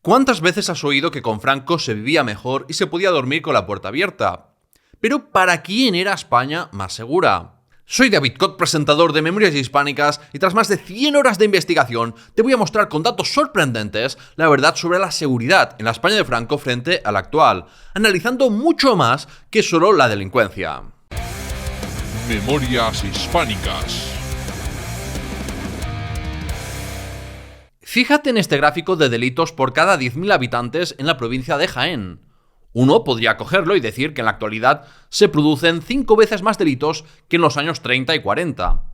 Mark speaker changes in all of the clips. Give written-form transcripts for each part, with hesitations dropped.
Speaker 1: ¿Cuántas veces has oído que con Franco se vivía mejor y se podía dormir con la puerta abierta? Pero ¿para quién era España más segura? Soy David Cot, presentador de Memorias Hispánicas, y tras más de 100 horas de investigación te voy a mostrar con datos sorprendentes la verdad sobre la seguridad en la España de Franco frente a la actual, analizando mucho más que solo la delincuencia.
Speaker 2: Memorias Hispánicas.
Speaker 1: Fíjate en este gráfico de delitos por cada 10.000 habitantes en la provincia de Jaén. Uno podría cogerlo y decir que en la actualidad se producen 5 veces más delitos que en los años 30 y 40.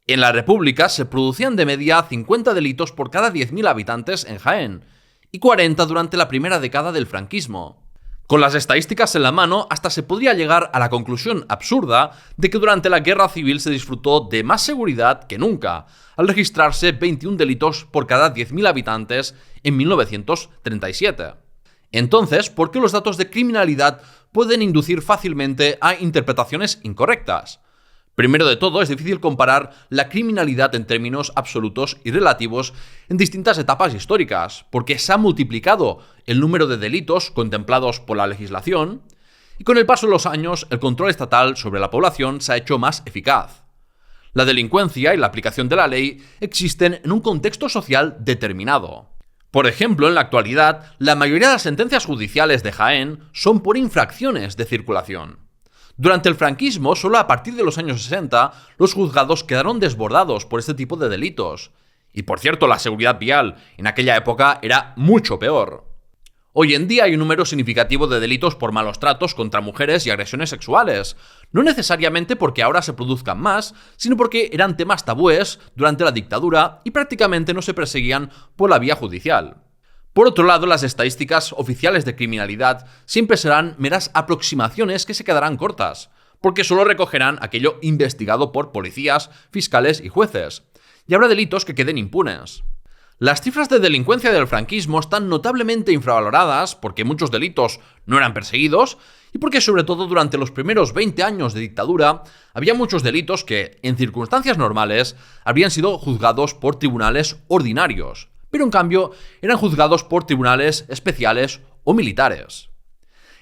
Speaker 1: En la República se producían de media 50 delitos por cada 10.000 habitantes en Jaén, y 40 durante la primera década del franquismo. Con las estadísticas en la mano, hasta se podría llegar a la conclusión absurda de que durante la Guerra Civil se disfrutó de más seguridad que nunca, al registrarse 21 delitos por cada 10.000 habitantes en 1937. Entonces, ¿por qué los datos de criminalidad pueden inducir fácilmente a interpretaciones incorrectas? Primero de todo, es difícil comparar la criminalidad en términos absolutos y relativos en distintas etapas históricas, porque se ha multiplicado el número de delitos contemplados por la legislación, y con el paso de los años el control estatal sobre la población se ha hecho más eficaz. La delincuencia y la aplicación de la ley existen en un contexto social determinado. Por ejemplo, en la actualidad, la mayoría de las sentencias judiciales de Jaén son por infracciones de circulación. Durante el franquismo, solo a partir de los años 60, los juzgados quedaron desbordados por este tipo de delitos. Y por cierto, la seguridad vial en aquella época era mucho peor. Hoy en día hay un número significativo de delitos por malos tratos contra mujeres y agresiones sexuales, no necesariamente porque ahora se produzcan más, sino porque eran temas tabúes durante la dictadura y prácticamente no se perseguían por la vía judicial. Por otro lado, las estadísticas oficiales de criminalidad siempre serán meras aproximaciones que se quedarán cortas, porque solo recogerán aquello investigado por policías, fiscales y jueces, y habrá delitos que queden impunes. Las cifras de delincuencia del franquismo están notablemente infravaloradas porque muchos delitos no eran perseguidos y porque sobre todo durante los primeros 20 años de dictadura había muchos delitos que, en circunstancias normales, habrían sido juzgados por tribunales ordinarios, pero en cambio eran juzgados por tribunales especiales o militares.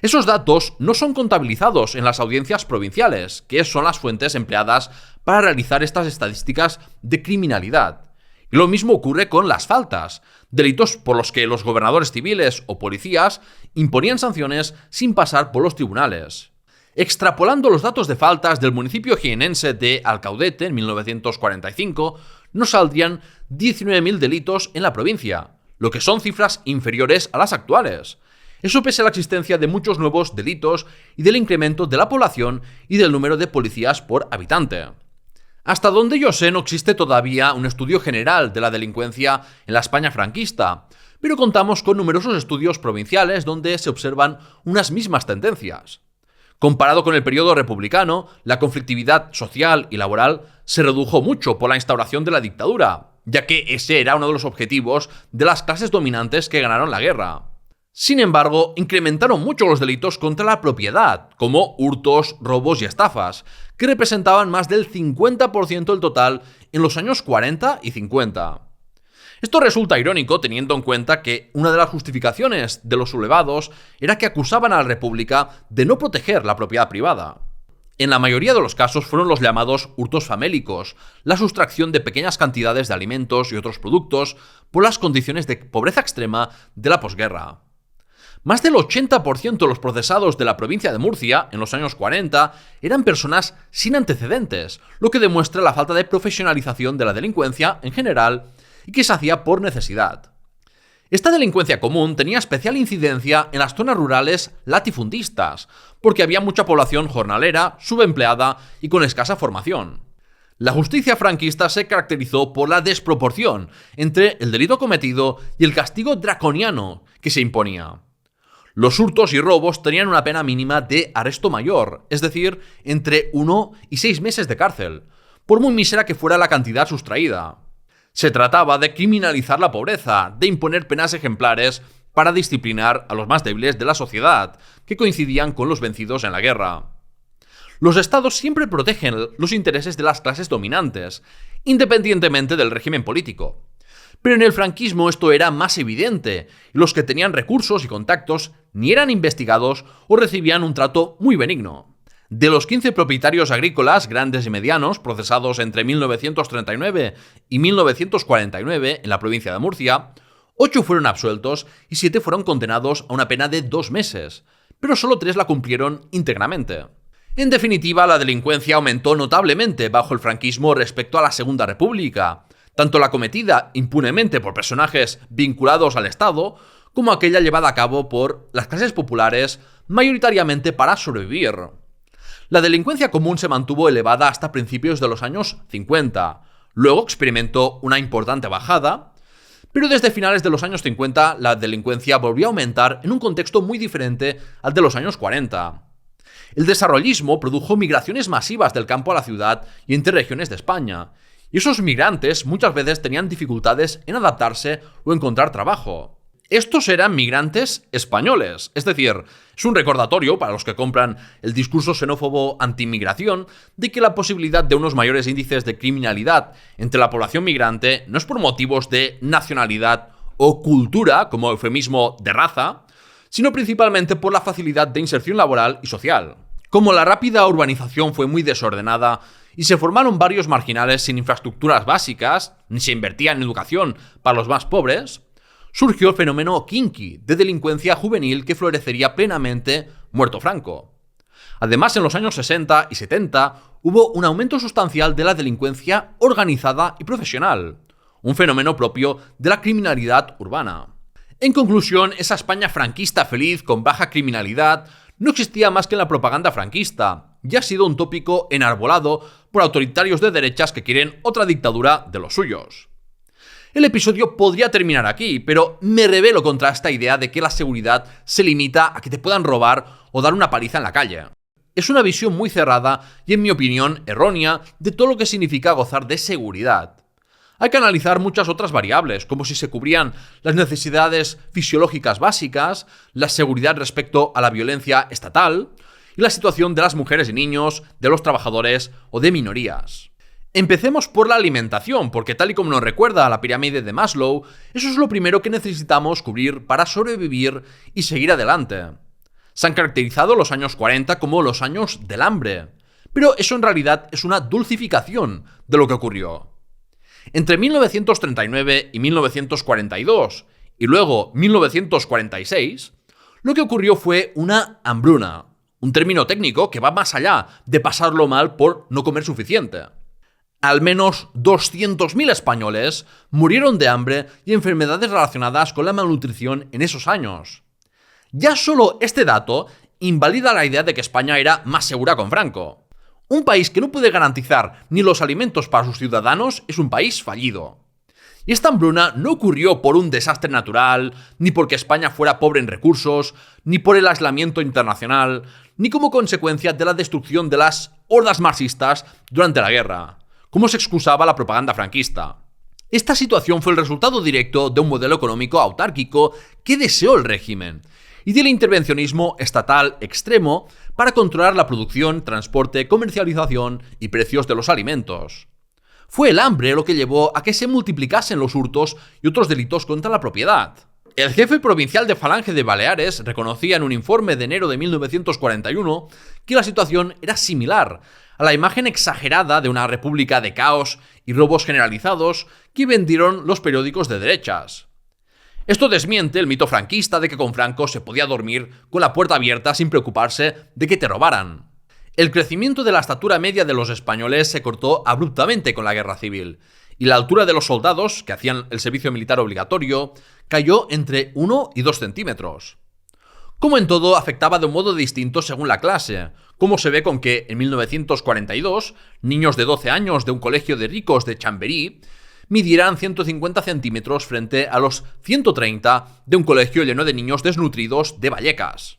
Speaker 1: Esos datos no son contabilizados en las audiencias provinciales, que son las fuentes empleadas para realizar estas estadísticas de criminalidad. Y lo mismo ocurre con las faltas, delitos por los que los gobernadores civiles o policías imponían sanciones sin pasar por los tribunales. Extrapolando los datos de faltas del municipio jienense de Alcaudete en 1945, nos saldrían 19.000 delitos en la provincia, lo que son cifras inferiores a las actuales. Eso pese a la existencia de muchos nuevos delitos y del incremento de la población y del número de policías por habitante. Hasta donde yo sé, no existe todavía un estudio general de la delincuencia en la España franquista, pero contamos con numerosos estudios provinciales donde se observan unas mismas tendencias. Comparado con el periodo republicano, la conflictividad social y laboral se redujo mucho por la instauración de la dictadura, ya que ese era uno de los objetivos de las clases dominantes que ganaron la guerra. Sin embargo, incrementaron mucho los delitos contra la propiedad, como hurtos, robos y estafas, que representaban más del 50% del total en los años 40 y 50. Esto resulta irónico teniendo en cuenta que una de las justificaciones de los sublevados era que acusaban a la República de no proteger la propiedad privada. En la mayoría de los casos fueron los llamados hurtos famélicos, la sustracción de pequeñas cantidades de alimentos y otros productos por las condiciones de pobreza extrema de la posguerra. Más del 80% de los procesados de la provincia de Murcia, en los años 40, eran personas sin antecedentes, lo que demuestra la falta de profesionalización de la delincuencia en general y que se hacía por necesidad. Esta delincuencia común tenía especial incidencia en las zonas rurales latifundistas, porque había mucha población jornalera, subempleada y con escasa formación. La justicia franquista se caracterizó por la desproporción entre el delito cometido y el castigo draconiano que se imponía. Los hurtos y robos tenían una pena mínima de arresto mayor, es decir, entre 1 y 6 meses de cárcel, por muy mísera que fuera la cantidad sustraída. Se trataba de criminalizar la pobreza, de imponer penas ejemplares para disciplinar a los más débiles de la sociedad, que coincidían con los vencidos en la guerra. Los estados siempre protegen los intereses de las clases dominantes, independientemente del régimen político. Pero en el franquismo esto era más evidente, y los que tenían recursos y contactos ni eran investigados o recibían un trato muy benigno. De los 15 propietarios agrícolas, grandes y medianos, procesados entre 1939 y 1949 en la provincia de Murcia, 8 fueron absueltos y 7 fueron condenados a una pena de 2 meses, pero solo 3 la cumplieron íntegramente. En definitiva, la delincuencia aumentó notablemente bajo el franquismo respecto a la Segunda República, tanto la cometida impunemente por personajes vinculados al Estado, como aquella llevada a cabo por las clases populares, mayoritariamente para sobrevivir. La delincuencia común se mantuvo elevada hasta principios de los años 50, luego experimentó una importante bajada, pero desde finales de los años 50 la delincuencia volvió a aumentar en un contexto muy diferente al de los años 40. El desarrollismo produjo migraciones masivas del campo a la ciudad y entre regiones de España, y esos migrantes muchas veces tenían dificultades en adaptarse o encontrar trabajo. Estos eran migrantes españoles, es decir, es un recordatorio para los que compran el discurso xenófobo anti-inmigración de que la posibilidad de unos mayores índices de criminalidad entre la población migrante no es por motivos de nacionalidad o cultura, como eufemismo de raza, sino principalmente por la facilidad de inserción laboral y social. Como la rápida urbanización fue muy desordenada y se formaron barrios marginales sin infraestructuras básicas, ni se invertía en educación para los más pobres, surgió el fenómeno kinky de delincuencia juvenil que florecería plenamente muerto Franco. Además, en los años 60 y 70 hubo un aumento sustancial de la delincuencia organizada y profesional, un fenómeno propio de la criminalidad urbana. En conclusión, esa España franquista feliz con baja criminalidad no existía más que en la propaganda franquista, y ha sido un tópico enarbolado por autoritarios de derechas que quieren otra dictadura de los suyos. El episodio podría terminar aquí, pero me rebelo contra esta idea de que la seguridad se limita a que te puedan robar o dar una paliza en la calle. Es una visión muy cerrada y, en mi opinión, errónea de todo lo que significa gozar de seguridad. Hay que analizar muchas otras variables, como si se cubrían las necesidades fisiológicas básicas, la seguridad respecto a la violencia estatal y la situación de las mujeres y niños, de los trabajadores o de minorías. Empecemos por la alimentación, porque tal y como nos recuerda a la pirámide de Maslow, eso es lo primero que necesitamos cubrir para sobrevivir y seguir adelante. Se han caracterizado los años 40 como los años del hambre, pero eso en realidad es una dulcificación de lo que ocurrió. Entre 1939 y 1942, y luego 1946, lo que ocurrió fue una hambruna, un término técnico que va más allá de pasarlo mal por no comer suficiente. Al menos 200.000 españoles murieron de hambre y enfermedades relacionadas con la malnutrición en esos años. Ya solo este dato invalida la idea de que España era más segura con Franco. Un país que no puede garantizar ni los alimentos para sus ciudadanos es un país fallido. Y esta hambruna no ocurrió por un desastre natural, ni porque España fuera pobre en recursos, ni por el aislamiento internacional, ni como consecuencia de la destrucción de las hordas marxistas durante la guerra, como se excusaba la propaganda franquista. Esta situación fue el resultado directo de un modelo económico autárquico que deseó el régimen y del intervencionismo estatal extremo para controlar la producción, transporte, comercialización y precios de los alimentos. Fue el hambre lo que llevó a que se multiplicasen los hurtos y otros delitos contra la propiedad. El jefe provincial de Falange de Baleares reconocía en un informe de enero de 1941 que la situación era similar a la imagen exagerada de una república de caos y robos generalizados que vendieron los periódicos de derechas. Esto desmiente el mito franquista de que con Franco se podía dormir con la puerta abierta sin preocuparse de que te robaran. El crecimiento de la estatura media de los españoles se cortó abruptamente con la guerra civil, y la altura de los soldados, que hacían el servicio militar obligatorio, cayó entre 1 y 2 centímetros. Como en todo, afectaba de un modo distinto según la clase, como se ve con que en 1942, niños de 12 años de un colegio de ricos de Chamberí midieran 150 centímetros frente a los 130 de un colegio lleno de niños desnutridos de Vallecas.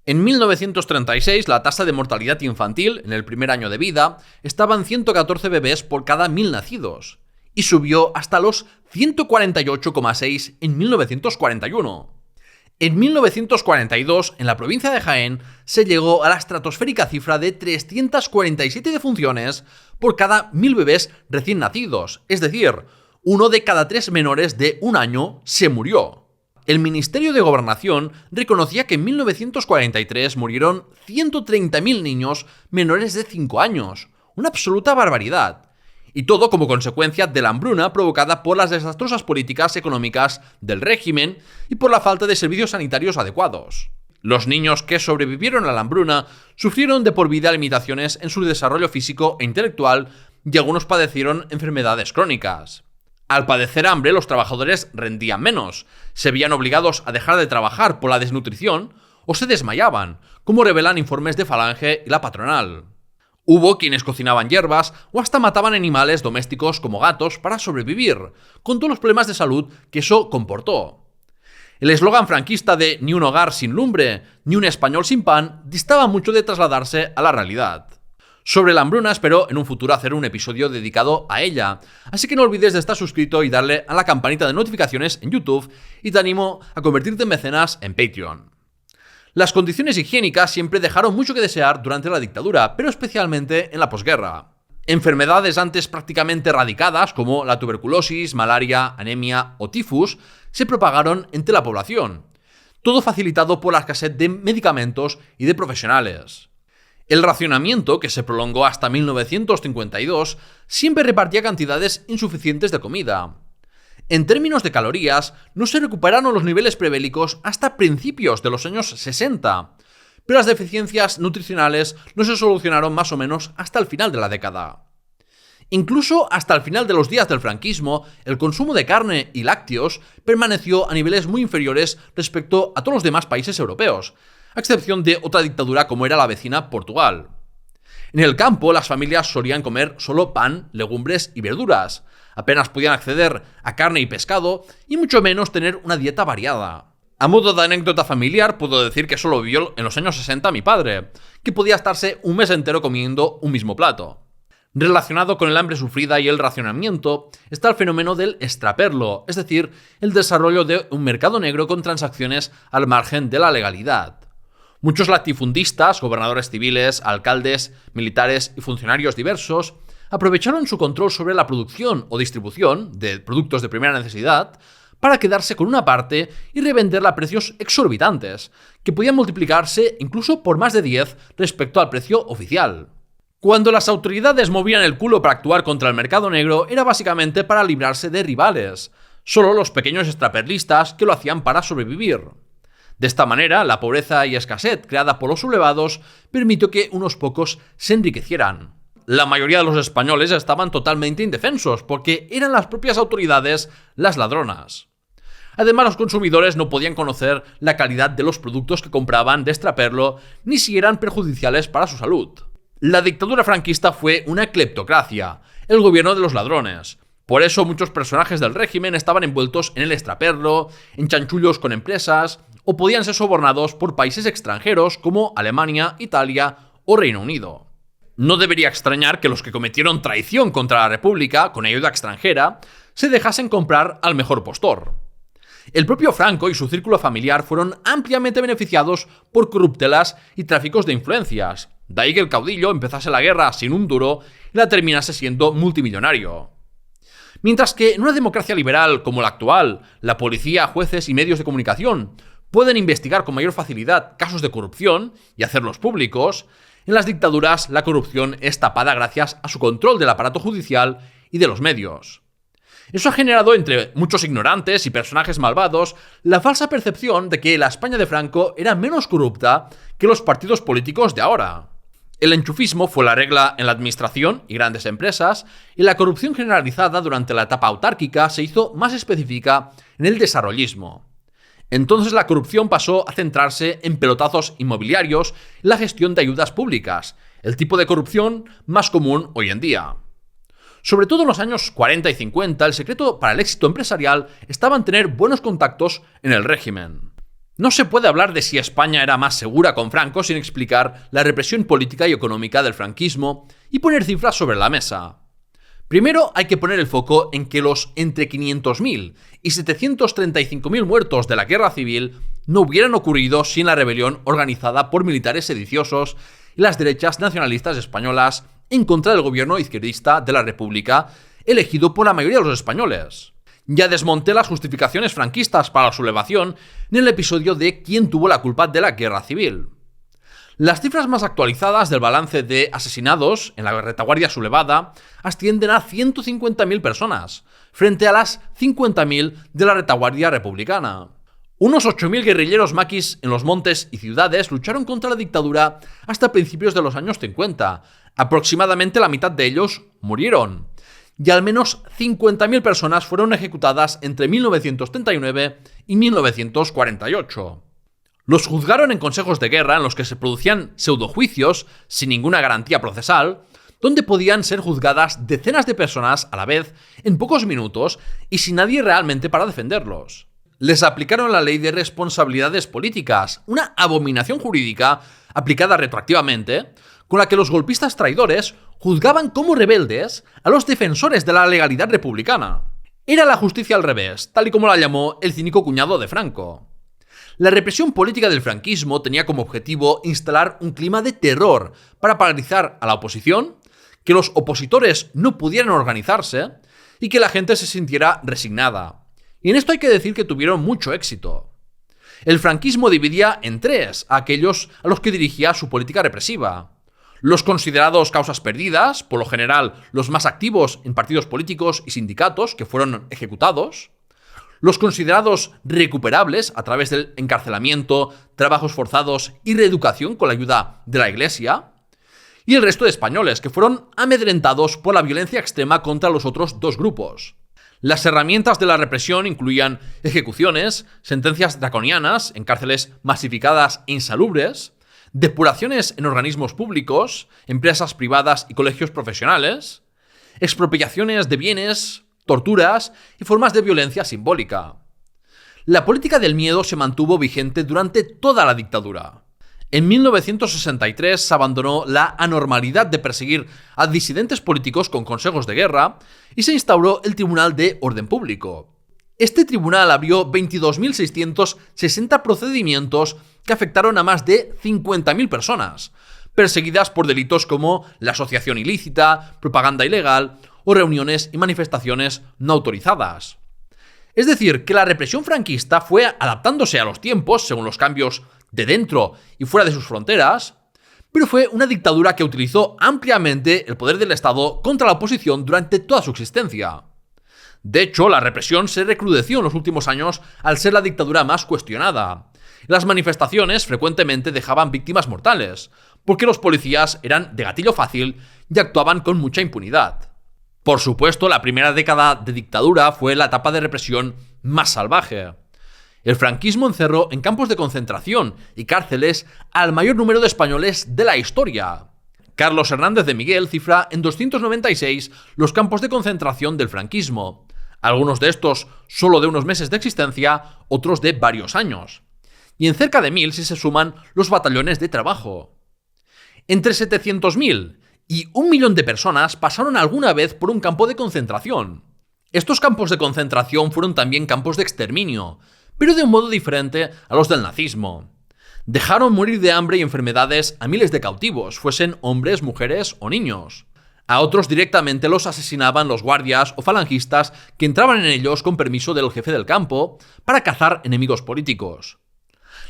Speaker 1: En 1936, la tasa de mortalidad infantil en el primer año de vida estaba en 114 bebés por cada 1000 nacidos, y subió hasta los 148,6 en 1941. En 1942, en la provincia de Jaén, se llegó a la estratosférica cifra de 347 defunciones por cada 1000 bebés recién nacidos, es decir, 1 de cada 3 menores de 1 año se murió. El Ministerio de Gobernación reconocía que en 1943 murieron 130.000 niños menores de 5 años, una absoluta barbaridad. Y todo como consecuencia de la hambruna provocada por las desastrosas políticas económicas del régimen y por la falta de servicios sanitarios adecuados. Los niños que sobrevivieron a la hambruna sufrieron de por vida limitaciones en su desarrollo físico e intelectual y algunos padecieron enfermedades crónicas. Al padecer hambre, los trabajadores rendían menos, se veían obligados a dejar de trabajar por la desnutrición o se desmayaban, como revelan informes de Falange y la patronal. Hubo quienes cocinaban hierbas o hasta mataban animales domésticos como gatos para sobrevivir, con todos los problemas de salud que eso comportó. El eslogan franquista de «ni un hogar sin lumbre, ni un español sin pan» distaba mucho de trasladarse a la realidad. Sobre la hambruna espero en un futuro hacer un episodio dedicado a ella, así que no olvides de estar suscrito y darle a la campanita de notificaciones en YouTube y te animo a convertirte en mecenas en Patreon. Las condiciones higiénicas siempre dejaron mucho que desear durante la dictadura, pero especialmente en la posguerra. Enfermedades antes prácticamente erradicadas, como la tuberculosis, malaria, anemia o tifus, se propagaron entre la población. Todo facilitado por la escasez de medicamentos y de profesionales. El racionamiento, que se prolongó hasta 1952, siempre repartía cantidades insuficientes de comida. En términos de calorías, no se recuperaron los niveles prebélicos hasta principios de los años 60, pero las deficiencias nutricionales no se solucionaron más o menos hasta el final de la década. Incluso hasta el final de los días del franquismo, el consumo de carne y lácteos permaneció a niveles muy inferiores respecto a todos los demás países europeos, a excepción de otra dictadura como era la vecina Portugal. En el campo, las familias solían comer solo pan, legumbres y verduras. Apenas podían acceder a carne y pescado, y mucho menos tener una dieta variada. A modo de anécdota familiar, puedo decir que solo vivió en los años 60 mi padre, que podía estarse un mes entero comiendo un mismo plato. Relacionado con el hambre sufrida y el racionamiento está el fenómeno del extraperlo, es decir, el desarrollo de un mercado negro con transacciones al margen de la legalidad. Muchos latifundistas, gobernadores civiles, alcaldes, militares y funcionarios diversos aprovecharon su control sobre la producción o distribución de productos de primera necesidad para quedarse con una parte y revenderla a precios exorbitantes, que podían multiplicarse incluso por más de 10 respecto al precio oficial. Cuando las autoridades movían el culo para actuar contra el mercado negro, era básicamente para librarse de rivales, solo los pequeños extraperlistas que lo hacían para sobrevivir. De esta manera, la pobreza y escasez creada por los sublevados permitió que unos pocos se enriquecieran. La mayoría de los españoles estaban totalmente indefensos, porque eran las propias autoridades las ladronas. Además, los consumidores no podían conocer la calidad de los productos que compraban de extraperlo, ni si eran perjudiciales para su salud. La dictadura franquista fue una cleptocracia, el gobierno de los ladrones. Por eso muchos personajes del régimen estaban envueltos en el extraperlo, en chanchullos con empresas, o podían ser sobornados por países extranjeros como Alemania, Italia o Reino Unido. No debería extrañar que los que cometieron traición contra la República con ayuda extranjera se dejasen comprar al mejor postor. El propio Franco y su círculo familiar fueron ampliamente beneficiados por corruptelas y tráficos de influencias. De ahí que el caudillo empezase la guerra sin un duro y la terminase siendo multimillonario. Mientras que en una democracia liberal como la actual, la policía, jueces y medios de comunicación pueden investigar con mayor facilidad casos de corrupción y hacerlos públicos, en las dictaduras la corrupción es tapada gracias a su control del aparato judicial y de los medios. Eso ha generado entre muchos ignorantes y personajes malvados la falsa percepción de que la España de Franco era menos corrupta que los partidos políticos de ahora. El enchufismo fue la regla en la administración y grandes empresas, y la corrupción generalizada durante la etapa autárquica se hizo más específica en el desarrollismo. Entonces la corrupción pasó a centrarse en pelotazos inmobiliarios y la gestión de ayudas públicas, el tipo de corrupción más común hoy en día. Sobre todo en los años 40 y 50, el secreto para el éxito empresarial estaba en tener buenos contactos en el régimen. No se puede hablar de si España era más segura con Franco sin explicar la represión política y económica del franquismo y poner cifras sobre la mesa. Primero hay que poner el foco en que los entre 500.000 y 735.000 muertos de la guerra civil no hubieran ocurrido sin la rebelión organizada por militares sediciosos y las derechas nacionalistas españolas en contra del gobierno izquierdista de la República elegido por la mayoría de los españoles. Ya desmonté las justificaciones franquistas para su elevación en el episodio de ¿Quién tuvo la culpa de la guerra civil? Las cifras más actualizadas del balance de asesinados en la retaguardia sublevada ascienden a 150.000 personas, frente a las 50.000 de la retaguardia republicana. Unos 8.000 guerrilleros maquis en los montes y ciudades lucharon contra la dictadura hasta principios de los años 50. Aproximadamente la mitad de ellos murieron, y al menos 50.000 personas fueron ejecutadas entre 1939 y 1948. Los juzgaron en consejos de guerra en los que se producían pseudojuicios sin ninguna garantía procesal, donde podían ser juzgadas decenas de personas a la vez en pocos minutos y sin nadie realmente para defenderlos. Les aplicaron la ley de responsabilidades políticas, una abominación jurídica aplicada retroactivamente, con la que los golpistas traidores juzgaban como rebeldes a los defensores de la legalidad republicana. Era la justicia al revés, tal y como la llamó el cínico cuñado de Franco. La represión política del franquismo tenía como objetivo instalar un clima de terror para paralizar a la oposición, que los opositores no pudieran organizarse y que la gente se sintiera resignada. Y en esto hay que decir que tuvieron mucho éxito. El franquismo dividía en tres a aquellos a los que dirigía su política represiva: los considerados causas perdidas, por lo general los más activos en partidos políticos y sindicatos que fueron ejecutados; los considerados recuperables a través del encarcelamiento, trabajos forzados y reeducación con la ayuda de la Iglesia; y el resto de españoles que fueron amedrentados por la violencia extrema contra los otros dos grupos. Las herramientas de la represión incluían ejecuciones, sentencias draconianas en cárceles masificadas e insalubres, depuraciones en organismos públicos, empresas privadas y colegios profesionales, expropiaciones de bienes, torturas y formas de violencia simbólica. La política del miedo se mantuvo vigente durante toda la dictadura. En 1963 se abandonó la anormalidad de perseguir a disidentes políticos con consejos de guerra y se instauró el Tribunal de Orden Público. Este tribunal abrió 22.660 procedimientos que afectaron a más de 50.000 personas, perseguidas por delitos como la asociación ilícita, propaganda ilegal o reuniones y manifestaciones no autorizadas. Es decir, que la represión franquista fue adaptándose a los tiempos según los cambios de dentro y fuera de sus fronteras, pero fue una dictadura que utilizó ampliamente el poder del Estado contra la oposición durante toda su existencia. De hecho, la represión se recrudeció en los últimos años al ser la dictadura más cuestionada. Las manifestaciones frecuentemente dejaban víctimas mortales, porque los policías eran de gatillo fácil y actuaban con mucha impunidad. Por supuesto, la primera década de dictadura fue la etapa de represión más salvaje. El franquismo encerró en campos de concentración y cárceles al mayor número de españoles de la historia. Carlos Hernández de Miguel cifra en 296 los campos de concentración del franquismo, algunos de estos solo de unos meses de existencia, otros de varios años, y en cerca de 1.000 si se suman los batallones de trabajo. Entre 700.000 y 1 millón de personas pasaron alguna vez por un campo de concentración. Estos campos de concentración fueron también campos de exterminio, pero de un modo diferente a los del nazismo. Dejaron morir de hambre y enfermedades a miles de cautivos, fuesen hombres, mujeres o niños. A otros directamente los asesinaban los guardias o falangistas que entraban en ellos con permiso del jefe del campo para cazar enemigos políticos.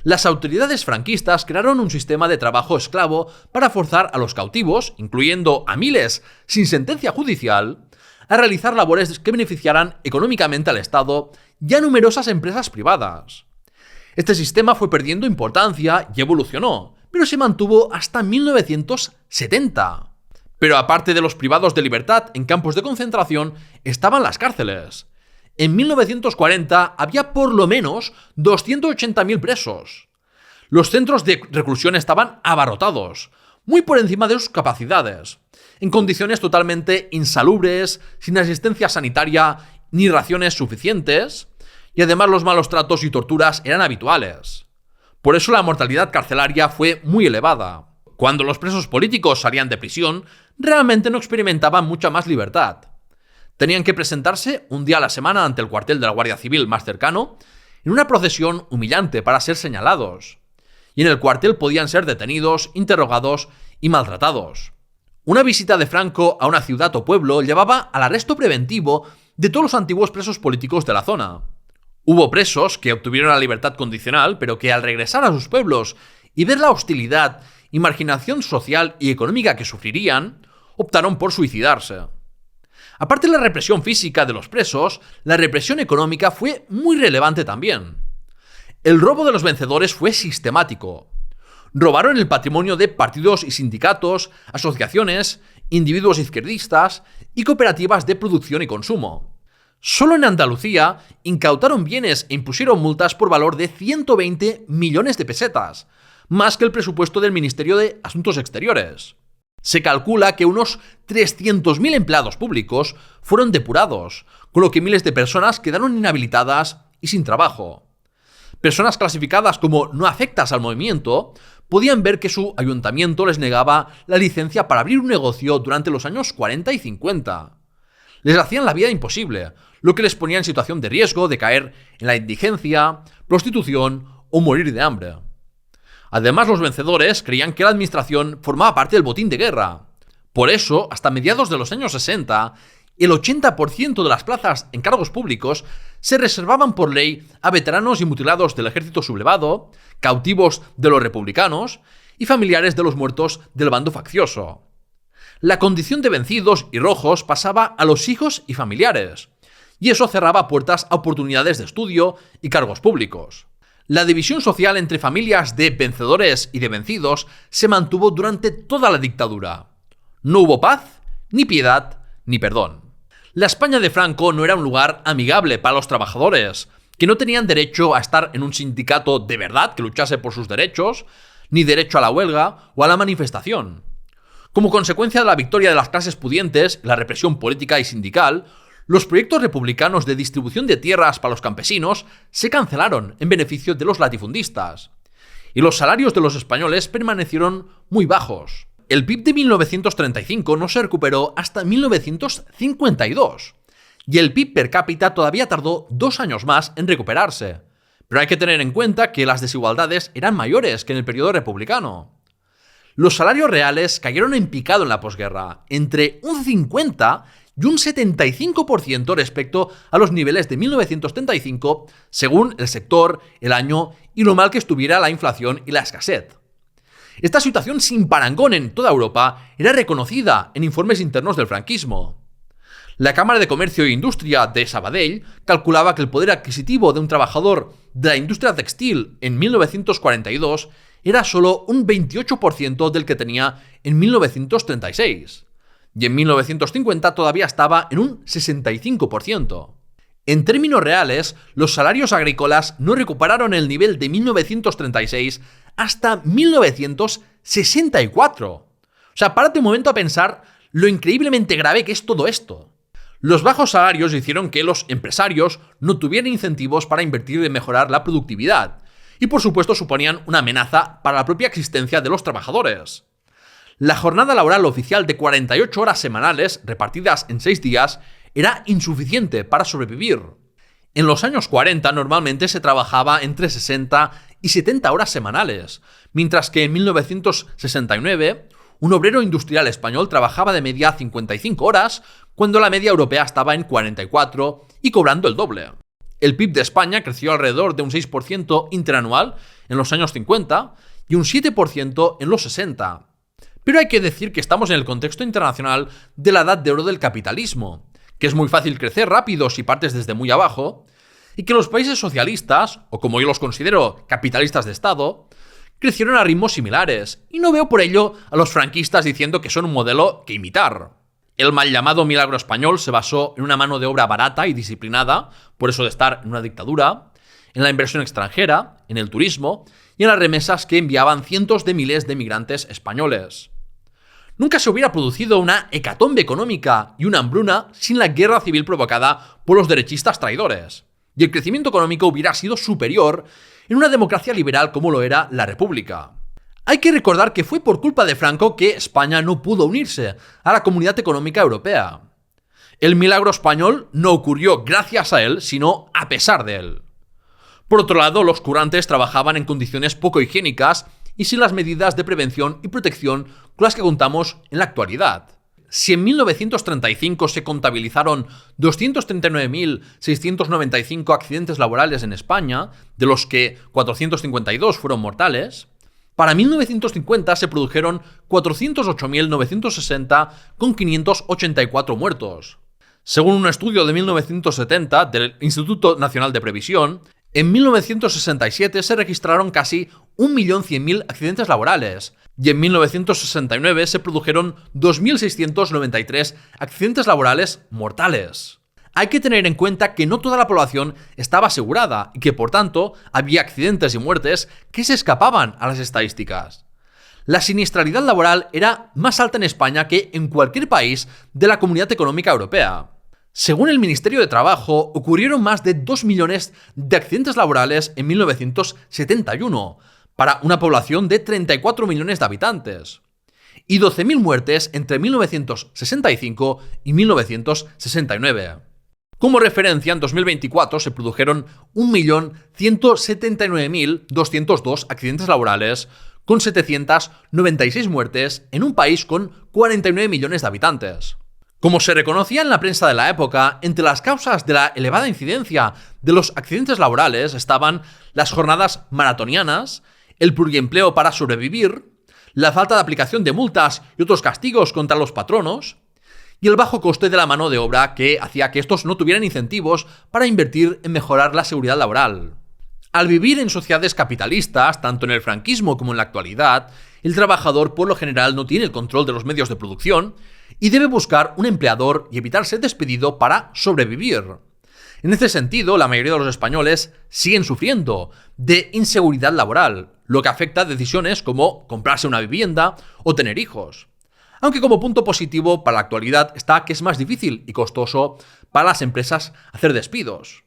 Speaker 1: Las autoridades franquistas crearon un sistema de trabajo esclavo para forzar a los cautivos, incluyendo a miles sin sentencia judicial, a realizar labores que beneficiaran económicamente al Estado y a numerosas empresas privadas. Este sistema fue perdiendo importancia y evolucionó, pero se mantuvo hasta 1970. Pero aparte de los privados de libertad en campos de concentración, estaban las cárceles. En 1940 había por lo menos 280.000 presos. Los centros de reclusión estaban abarrotados, muy por encima de sus capacidades, en condiciones totalmente insalubres, sin asistencia sanitaria ni raciones suficientes, y además los malos tratos y torturas eran habituales. Por eso la mortalidad carcelaria fue muy elevada. Cuando los presos políticos salían de prisión, realmente no experimentaban mucha más libertad. Tenían que presentarse un día a la semana ante el cuartel de la Guardia Civil más cercano, en una procesión humillante para ser señalados. Y en el cuartel podían ser detenidos, interrogados y maltratados. Una visita de Franco a una ciudad o pueblo llevaba al arresto preventivo de todos los antiguos presos políticos de la zona. Hubo presos que obtuvieron la libertad condicional, pero que al regresar a sus pueblos y ver la hostilidad y marginación social y económica que sufrirían, optaron por suicidarse. Aparte de la represión física de los presos, la represión económica fue muy relevante también. El robo de los vencedores fue sistemático. Robaron el patrimonio de partidos y sindicatos, asociaciones, individuos izquierdistas y cooperativas de producción y consumo. Solo en Andalucía incautaron bienes e impusieron multas por valor de 120 millones de pesetas, más que el presupuesto del Ministerio de Asuntos Exteriores. Se calcula que unos 300.000 empleados públicos fueron depurados, con lo que miles de personas quedaron inhabilitadas y sin trabajo. Personas clasificadas como no afectas al movimiento podían ver que su ayuntamiento les negaba la licencia para abrir un negocio durante los años 40 y 50. Les hacían la vida imposible, lo que les ponía en situación de riesgo de caer en la indigencia, prostitución o morir de hambre. Además, los vencedores creían que la administración formaba parte del botín de guerra. Por eso, hasta mediados de los años 60, el 80% de las plazas en cargos públicos se reservaban por ley a veteranos y mutilados del ejército sublevado, cautivos de los republicanos y familiares de los muertos del bando faccioso. La condición de vencidos y rojos pasaba a los hijos y familiares, y eso cerraba puertas a oportunidades de estudio y cargos públicos. La división social entre familias de vencedores y de vencidos se mantuvo durante toda la dictadura. No hubo paz, ni piedad, ni perdón. La España de Franco no era un lugar amigable para los trabajadores, que no tenían derecho a estar en un sindicato de verdad que luchase por sus derechos, ni derecho a la huelga o a la manifestación. Como consecuencia de la victoria de las clases pudientes, la represión política y sindical, los proyectos republicanos de distribución de tierras para los campesinos se cancelaron en beneficio de los latifundistas. Y los salarios de los españoles permanecieron muy bajos. El PIB de 1935 no se recuperó hasta 1952. Y el PIB per cápita todavía tardó 2 años más en recuperarse. Pero hay que tener en cuenta que las desigualdades eran mayores que en el periodo republicano. Los salarios reales cayeron en picado en la posguerra, entre un 50 y un 75% respecto a los niveles de 1935, según el sector, el año y lo mal que estuviera la inflación y la escasez. Esta situación sin parangón en toda Europa era reconocida en informes internos del franquismo. La Cámara de Comercio e Industria de Sabadell calculaba que el poder adquisitivo de un trabajador de la industria textil en 1942 era solo un 28% del que tenía en 1936. Y en 1950 todavía estaba en un 65%. En términos reales, los salarios agrícolas no recuperaron el nivel de 1936 hasta 1964. O sea, párate un momento a pensar lo increíblemente grave que es todo esto. Los bajos salarios hicieron que los empresarios no tuvieran incentivos para invertir en mejorar la productividad, y por supuesto suponían una amenaza para la propia existencia de los trabajadores. La jornada laboral oficial de 48 horas semanales, repartidas en 6 días, era insuficiente para sobrevivir. En los años 40 normalmente se trabajaba entre 60 y 70 horas semanales, mientras que en 1969 un obrero industrial español trabajaba de media 55 horas, cuando la media europea estaba en 44 y cobrando el doble. El PIB de España creció alrededor de un 6% interanual en los años 50 y un 7% en los 60. Pero hay que decir que estamos en el contexto internacional de la edad de oro del capitalismo, que es muy fácil crecer rápido si partes desde muy abajo, y que los países socialistas, o como yo los considero capitalistas de Estado, crecieron a ritmos similares, y no veo por ello a los franquistas diciendo que son un modelo que imitar. El mal llamado milagro español se basó en una mano de obra barata y disciplinada, por eso de estar en una dictadura, en la inversión extranjera, en el turismo y en las remesas que enviaban cientos de miles de migrantes españoles. Nunca se hubiera producido una hecatombe económica y una hambruna sin la guerra civil provocada por los derechistas traidores, y el crecimiento económico hubiera sido superior en una democracia liberal como lo era la República. Hay que recordar que fue por culpa de Franco que España no pudo unirse a la Comunidad Económica Europea. El milagro español no ocurrió gracias a él, sino a pesar de él. Por otro lado, los curantes trabajaban en condiciones poco higiénicas y sin las medidas de prevención y protección con las que contamos en la actualidad. Si en 1935 se contabilizaron 239.695 accidentes laborales en España, de los que 452 fueron mortales, para 1950 se produjeron 408.960 con 584 muertos. Según un estudio de 1970 del Instituto Nacional de Previsión, en 1967 se registraron casi 1.100.000 accidentes laborales y en 1969 se produjeron 2.693 accidentes laborales mortales. Hay que tener en cuenta que no toda la población estaba asegurada y que, por tanto, había accidentes y muertes que se escapaban a las estadísticas. La siniestralidad laboral era más alta en España que en cualquier país de la Comunidad Económica Europea. Según el Ministerio de Trabajo, ocurrieron más de 2 millones de accidentes laborales en 1971, para una población de 34 millones de habitantes, y 12.000 muertes entre 1965 y 1969. Como referencia, en 2024 se produjeron 1.179.202 accidentes laborales, con 796 muertes en un país con 49 millones de habitantes. Como se reconocía en la prensa de la época, entre las causas de la elevada incidencia de los accidentes laborales estaban las jornadas maratonianas, el pluriempleo para sobrevivir, la falta de aplicación de multas y otros castigos contra los patronos, y el bajo coste de la mano de obra que hacía que estos no tuvieran incentivos para invertir en mejorar la seguridad laboral. Al vivir en sociedades capitalistas, tanto en el franquismo como en la actualidad, el trabajador por lo general no tiene el control de los medios de producción y debe buscar un empleador y evitar ser despedido para sobrevivir. En este sentido, la mayoría de los españoles siguen sufriendo de inseguridad laboral, lo que afecta a decisiones como comprarse una vivienda o tener hijos. Aunque como punto positivo para la actualidad está que es más difícil y costoso para las empresas hacer despidos.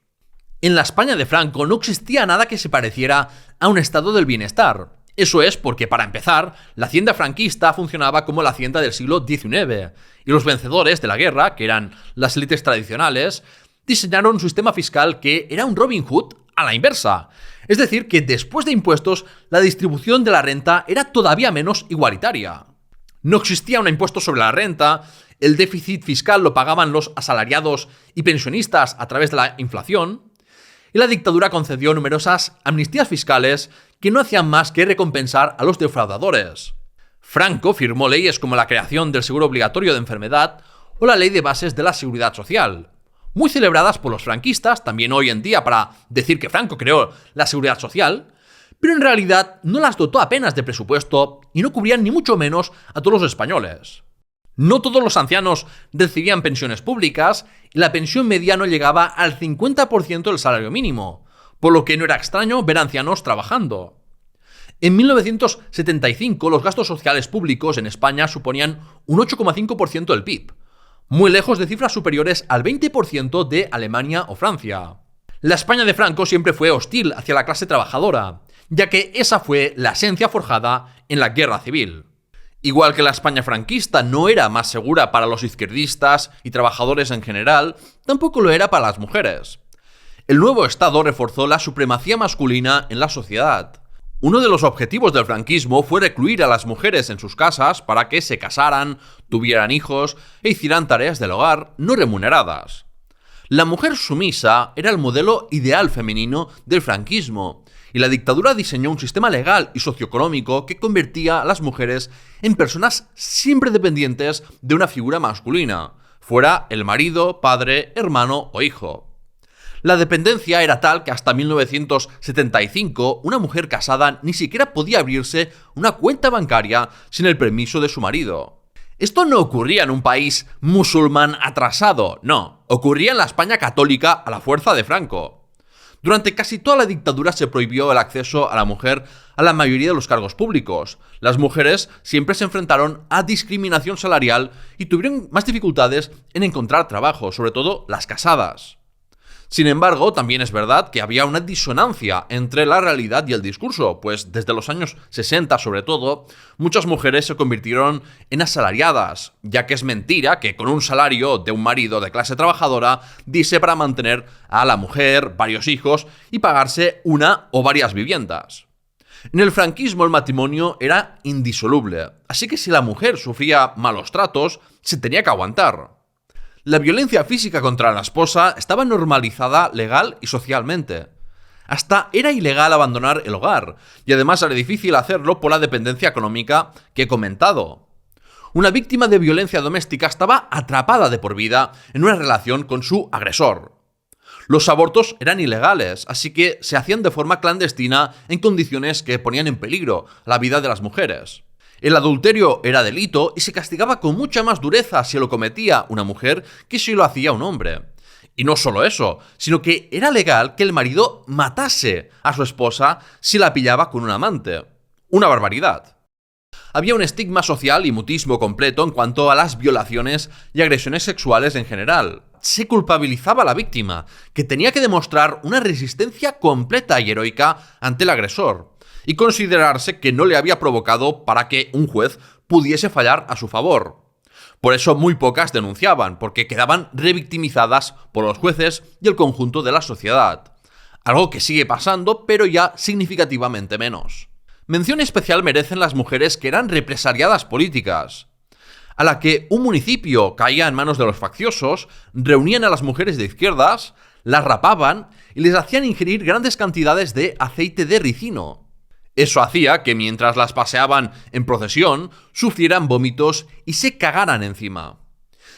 Speaker 1: En la España de Franco no existía nada que se pareciera a un estado del bienestar. Eso es porque, para empezar, la hacienda franquista funcionaba como la hacienda del siglo XIX, y los vencedores de la guerra, que eran las élites tradicionales, diseñaron un sistema fiscal que era un Robin Hood a la inversa. Es decir, que después de impuestos, la distribución de la renta era todavía menos igualitaria. No existía un impuesto sobre la renta, el déficit fiscal lo pagaban los asalariados y pensionistas a través de la inflación, y la dictadura concedió numerosas amnistías fiscales que no hacían más que recompensar a los defraudadores. Franco firmó leyes como la creación del seguro obligatorio de enfermedad o la ley de bases de la seguridad social, muy celebradas por los franquistas también hoy en día para decir que Franco creó la seguridad social, pero en realidad no las dotó apenas de presupuesto y no cubrían ni mucho menos a todos los españoles. No todos los ancianos recibían pensiones públicas y la pensión media no llegaba al 50% del salario mínimo, por lo que no era extraño ver ancianos trabajando. En 1975 los gastos sociales públicos en España suponían un 8,5% del PIB, muy lejos de cifras superiores al 20% de Alemania o Francia. La España de Franco siempre fue hostil hacia la clase trabajadora, ya que esa fue la esencia forjada en la guerra civil. Igual que la España franquista no era más segura para los izquierdistas y trabajadores en general, tampoco lo era para las mujeres. El nuevo Estado reforzó la supremacía masculina en la sociedad. Uno de los objetivos del franquismo fue recluir a las mujeres en sus casas para que se casaran, tuvieran hijos e hicieran tareas del hogar no remuneradas. La mujer sumisa era el modelo ideal femenino del franquismo, y la dictadura diseñó un sistema legal y socioeconómico que convertía a las mujeres en personas siempre dependientes de una figura masculina, fuera el marido, padre, hermano o hijo. La dependencia era tal que hasta 1975 una mujer casada ni siquiera podía abrirse una cuenta bancaria sin el permiso de su marido. Esto no ocurría en un país musulmán atrasado, no, ocurría en la España católica a la fuerza de Franco. Durante casi toda la dictadura se prohibió el acceso a la mujer a la mayoría de los cargos públicos. Las mujeres siempre se enfrentaron a discriminación salarial y tuvieron más dificultades en encontrar trabajo, sobre todo las casadas. Sin embargo, también es verdad que había una disonancia entre la realidad y el discurso, pues desde los años 60 sobre todo, muchas mujeres se convirtieron en asalariadas, ya que es mentira que con un salario de un marido de clase trabajadora diese para mantener a la mujer, varios hijos y pagarse una o varias viviendas. En el franquismo el matrimonio era indisoluble, así que si la mujer sufría malos tratos, se tenía que aguantar. La violencia física contra la esposa estaba normalizada legal y socialmente. Hasta era ilegal abandonar el hogar, y además era difícil hacerlo por la dependencia económica que he comentado. Una víctima de violencia doméstica estaba atrapada de por vida en una relación con su agresor. Los abortos eran ilegales, así que se hacían de forma clandestina en condiciones que ponían en peligro la vida de las mujeres. El adulterio era delito y se castigaba con mucha más dureza si lo cometía una mujer que si lo hacía un hombre. Y no solo eso, sino que era legal que el marido matase a su esposa si la pillaba con un amante. Una barbaridad. Había un estigma social y mutismo completo en cuanto a las violaciones y agresiones sexuales en general. Se culpabilizaba a la víctima, que tenía que demostrar una resistencia completa y heroica ante el agresor, y considerarse que no le había provocado para que un juez pudiese fallar a su favor. Por eso muy pocas denunciaban, porque quedaban revictimizadas por los jueces y el conjunto de la sociedad. Algo que sigue pasando, pero ya significativamente menos. Mención especial merecen las mujeres que eran represaliadas políticas. A la que un municipio caía en manos de los facciosos, reunían a las mujeres de izquierdas, las rapaban y les hacían ingerir grandes cantidades de aceite de ricino. Eso hacía que mientras las paseaban en procesión, sufrieran vómitos y se cagaran encima.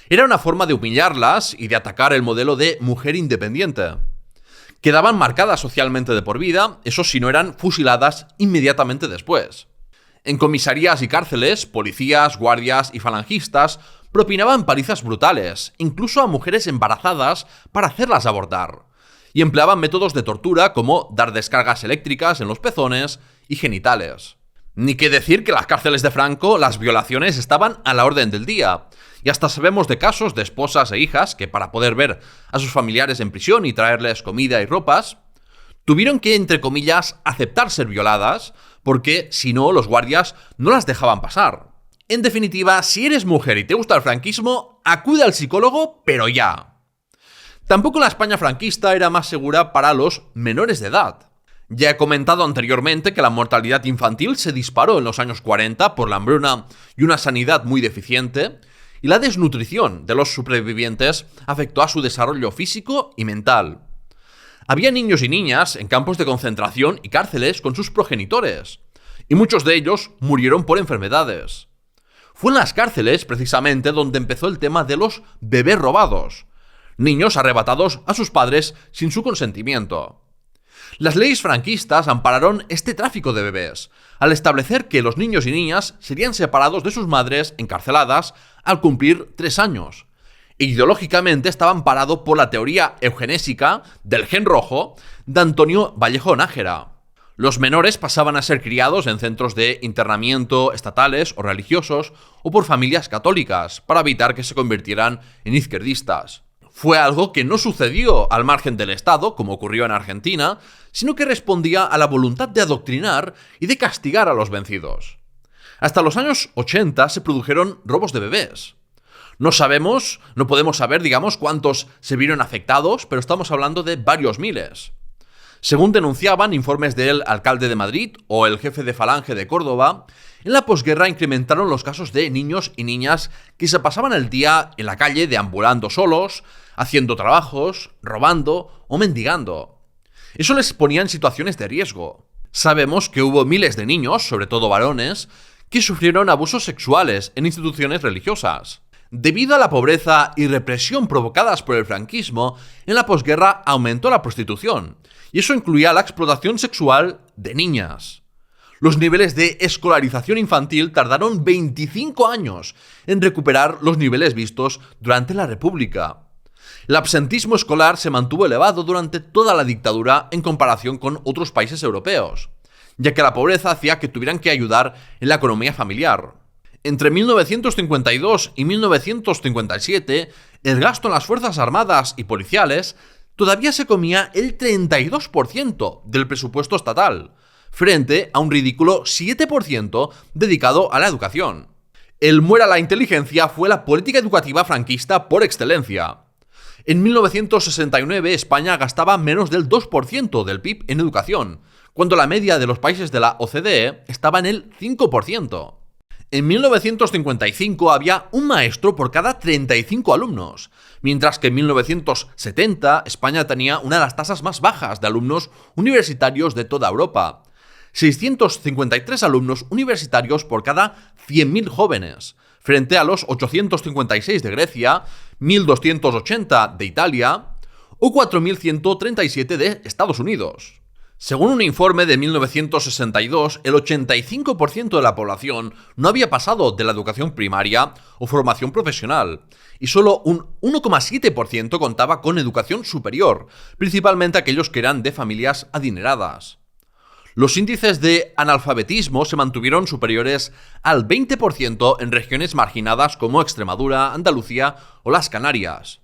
Speaker 1: Era una forma de humillarlas y de atacar el modelo de mujer independiente. Quedaban marcadas socialmente de por vida, eso si no eran fusiladas inmediatamente después. En comisarías y cárceles, policías, guardias y falangistas propinaban palizas brutales, incluso a mujeres embarazadas para hacerlas abortar, y empleaban métodos de tortura como dar descargas eléctricas en los pezones y genitales. Ni qué decir que en las cárceles de Franco las violaciones estaban a la orden del día, y hasta sabemos de casos de esposas e hijas que para poder ver a sus familiares en prisión y traerles comida y ropas, tuvieron que, entre comillas, aceptar ser violadas, porque si no, los guardias no las dejaban pasar. En definitiva, si eres mujer y te gusta el franquismo, acude al psicólogo, pero ya. Tampoco la España franquista era más segura para los menores de edad. Ya he comentado anteriormente que la mortalidad infantil se disparó en los años 40 por la hambruna y una sanidad muy deficiente, y la desnutrición de los supervivientes afectó a su desarrollo físico y mental. Había niños y niñas en campos de concentración y cárceles con sus progenitores, y muchos de ellos murieron por enfermedades. Fue en las cárceles, precisamente, donde empezó el tema de los bebés robados, niños arrebatados a sus padres sin su consentimiento. Las leyes franquistas ampararon este tráfico de bebés, al establecer que los niños y niñas serían separados de sus madres encarceladas al cumplir 3 años. Ideológicamente estaba amparado por la teoría eugenésica del gen rojo de Antonio Vallejo Nájera. Los menores pasaban a ser criados en centros de internamiento estatales o religiosos o por familias católicas para evitar que se convirtieran en izquierdistas. Fue algo que no sucedió al margen del Estado, como ocurrió en Argentina, sino que respondía a la voluntad de adoctrinar y de castigar a los vencidos. Hasta los años 80 se produjeron robos de bebés. No podemos saber, cuántos se vieron afectados, pero estamos hablando de varios miles. Según denunciaban informes del alcalde de Madrid o el jefe de Falange de Córdoba, en la posguerra incrementaron los casos de niños y niñas que se pasaban el día en la calle deambulando solos, haciendo trabajos, robando o mendigando. Eso les ponía en situaciones de riesgo. Sabemos que hubo miles de niños, sobre todo varones, que sufrieron abusos sexuales en instituciones religiosas. Debido a la pobreza y represión provocadas por el franquismo, en la posguerra aumentó la prostitución, y eso incluía la explotación sexual de niñas. Los niveles de escolarización infantil tardaron 25 años en recuperar los niveles vistos durante la República. El absentismo escolar se mantuvo elevado durante toda la dictadura en comparación con otros países europeos, ya que la pobreza hacía que tuvieran que ayudar en la economía familiar. Entre 1952 y 1957, el gasto en las Fuerzas Armadas y policiales todavía se comía el 32% del presupuesto estatal, frente a un ridículo 7% dedicado a la educación. El muera la inteligencia fue la política educativa franquista por excelencia. En 1969 España gastaba menos del 2% del PIB en educación, cuando la media de los países de la OCDE estaba en el 5%. En 1955 había un maestro por cada 35 alumnos, mientras que en 1970 España tenía una de las tasas más bajas de alumnos universitarios de toda Europa. 653 alumnos universitarios por cada 100.000 jóvenes, frente a los 856 de Grecia, 1.280 de Italia o 4.137 de Estados Unidos. Según un informe de 1962, el 85% de la población no había pasado de la educación primaria o formación profesional, y solo un 1,7% contaba con educación superior, principalmente aquellos que eran de familias adineradas. Los índices de analfabetismo se mantuvieron superiores al 20% en regiones marginadas como Extremadura, Andalucía o las Canarias.